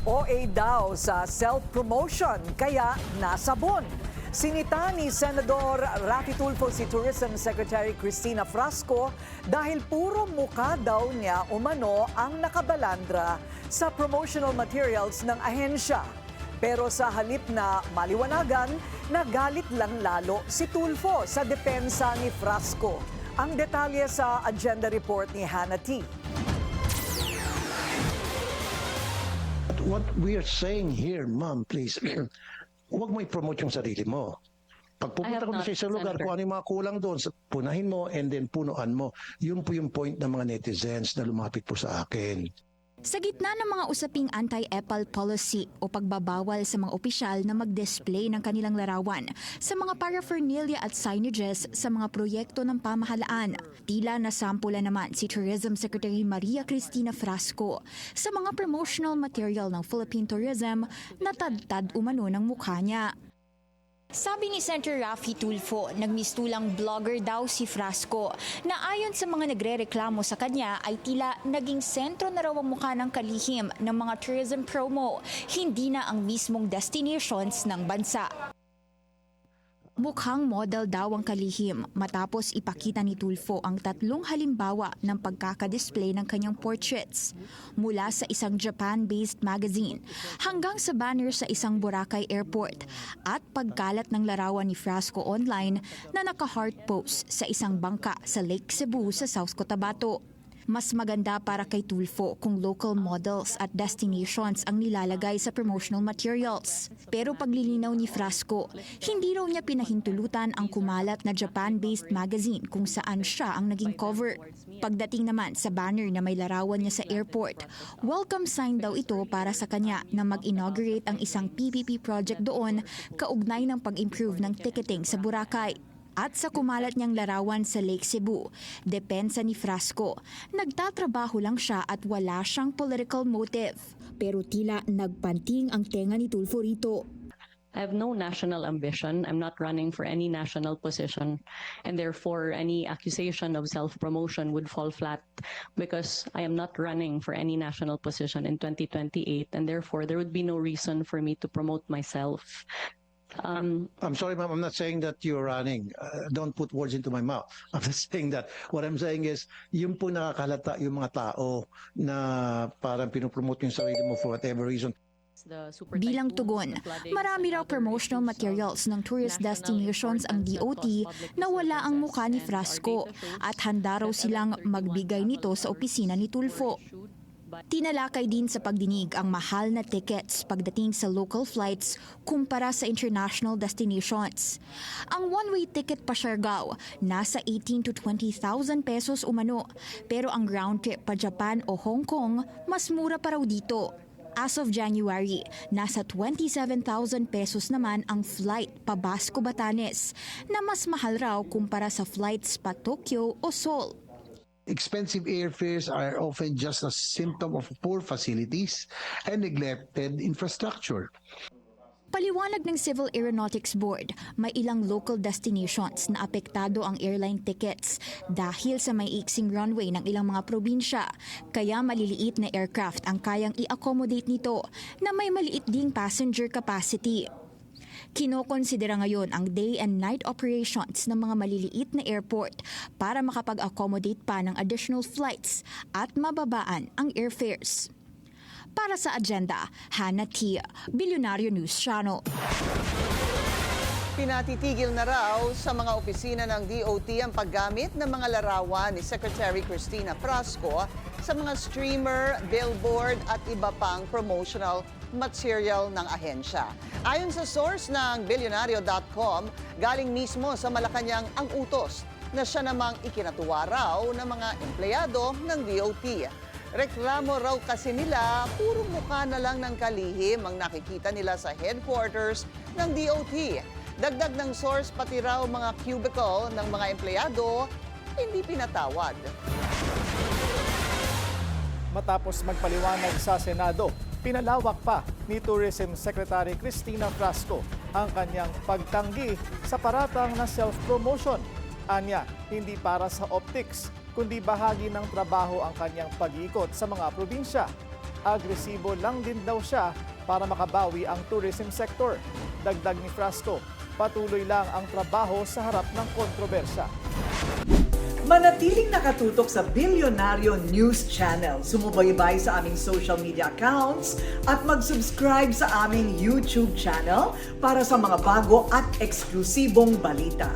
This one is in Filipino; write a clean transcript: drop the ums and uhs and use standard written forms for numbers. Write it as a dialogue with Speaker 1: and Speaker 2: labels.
Speaker 1: OA daw sa self-promotion kaya nasabon. Sinita ni Senador Raffy Tulfo si Tourism Secretary Cristina Frasco dahil puro mukha daw niya umano ang nakabalandra sa promotional materials ng ahensya. Pero sa halip na maliwanagan, nagalit lang lalo si Tulfo sa depensa ni Frasco. Ang detalye sa agenda report ni Hannah T.
Speaker 2: What we are saying here, ma'am, please, huwag mo i-promote yung sarili mo. Pag pupunta ka sa isang lugar, kung ano yung mga kulang doon, punahin mo and then punuan mo. Yun po yung point ng mga netizens na lumapit po sa akin.
Speaker 3: Sa gitna ng mga usaping anti-EPAL policy o pagbabawal sa mga opisyal na mag-display ng kanilang larawan sa mga paraphernalia at signages sa mga proyekto ng pamahalaan, tila nasampula naman si Tourism Secretary Maria Cristina Frasco sa mga promotional material ng Philippine Tourism na tad-tad umano ng mukha niya. Sabi ni Senator Raffy Tulfo, nagmistulang blogger daw si Frasco na ayon sa mga nagrereklamo sa kanya ay tila naging sentro na raw ang mukha ng kalihim ng mga tourism promo, hindi na ang mismong destinations ng bansa. Mukhang model daw ang kalihim matapos ipakita ni Tulfo ang 3 halimbawa ng pagkakadisplay ng kanyang portraits mula sa isang Japan-based magazine hanggang sa banner sa isang Boracay airport at pagkalat ng larawan ni Frasco online na naka-heart pose sa isang bangka sa Lake Cebu sa South Cotabato. Mas maganda para kay Tulfo kung local models at destinations ang nilalagay sa promotional materials. Pero paglilinaw ni Frasco, hindi raw niya pinahintulutan ang kumalat na Japan-based magazine kung saan siya ang naging cover. Pagdating naman sa banner na may larawan niya sa airport, welcome sign daw ito para sa kanya na mag-inaugurate ang isang PPP project doon kaugnay ng pag-improve ng ticketing sa Boracay. At sa kumalat niyang larawan sa Lake Cebu, depensa ni Frasco, nagtatrabaho lang siya at wala siyang political motive. Pero tila nagpanting ang tenga ni Tulfo rito.
Speaker 4: I have no national ambition. I'm not running for any national position. And therefore, any accusation of self-promotion would fall flat because I am not running for any national position in 2028. And therefore, there would be no reason for me to promote myself.
Speaker 2: I'm sorry, ma'am, I'm not saying that you're running. Don't put words into my mouth. I'm just saying that. What I'm saying is, yung po nakakalata yung mga tao na parang pinopromote yung sarili mo for whatever reason.
Speaker 3: Bilang tugon, marami raw promotional materials ng tourist destinations ang DOT na wala ang mukha ni Frasco at handa raw silang magbigay nito sa opisina ni Tulfo. Tinalakay din sa pagdinig ang mahal na tickets pagdating sa local flights kumpara sa international destinations. Ang one-way ticket pa Siargao, nasa 18 to 20,000 pesos umano, pero ang ground trip pa Japan o Hong Kong, mas mura pa raw dito. As of January, nasa 27,000 pesos naman ang flight pa Basco, Batanes, na mas mahal raw kumpara sa flights pa Tokyo o Seoul.
Speaker 5: Expensive airfares are often just a symptom of poor facilities and neglected infrastructure.
Speaker 3: Paliwanag ng Civil Aeronautics Board, may ilang local destinations na apektado ang airline tickets dahil sa may iksing runway ng ilang mga probinsya. Kaya maliliit na aircraft ang kayang i-accommodate nito na may maliit ding passenger capacity. Kinokonsidera ngayon ang day and night operations ng mga maliliit na airport para makapag-accommodate pa ng additional flights at mababaan ang airfares. Para sa agenda, Hannah T., Bilyonaryo News Channel.
Speaker 6: Pinatitigil na raw sa mga opisina ng DOT ang paggamit ng mga larawan ni Secretary Cristina Frasco sa mga streamer, billboard at iba pang promotional material ng ahensya. Ayon sa source ng Bilyonaryo.com, galing mismo sa Malacanang ang utos na siya namang ikinatuwa raw ng mga empleyado ng DOT. Reklamo raw kasi nila, puro mukha na lang ng kalihim ang nakikita nila sa headquarters ng DOT. Dagdag ng source, pati raw mga cubicle ng mga empleyado, hindi pinatawad.
Speaker 7: Matapos magpaliwanag sa Senado, pinalawak pa ni Tourism Secretary Cristina Frasco ang kanyang pagtanggi sa paratang na self-promotion. Anya, hindi para sa optics, kundi bahagi ng trabaho ang kanyang pag-ikot sa mga probinsya. agresibo lang din daw siya para makabawi ang tourism sector. Dagdag ni Frasco, patuloy lang ang trabaho sa harap ng kontrobersya.
Speaker 1: Manatiling nakatutok sa Bilyonaryo News Channel. Sumubaybay sa aming social media accounts at mag-subscribe sa aming YouTube channel para sa mga bago at eksklusibong balita.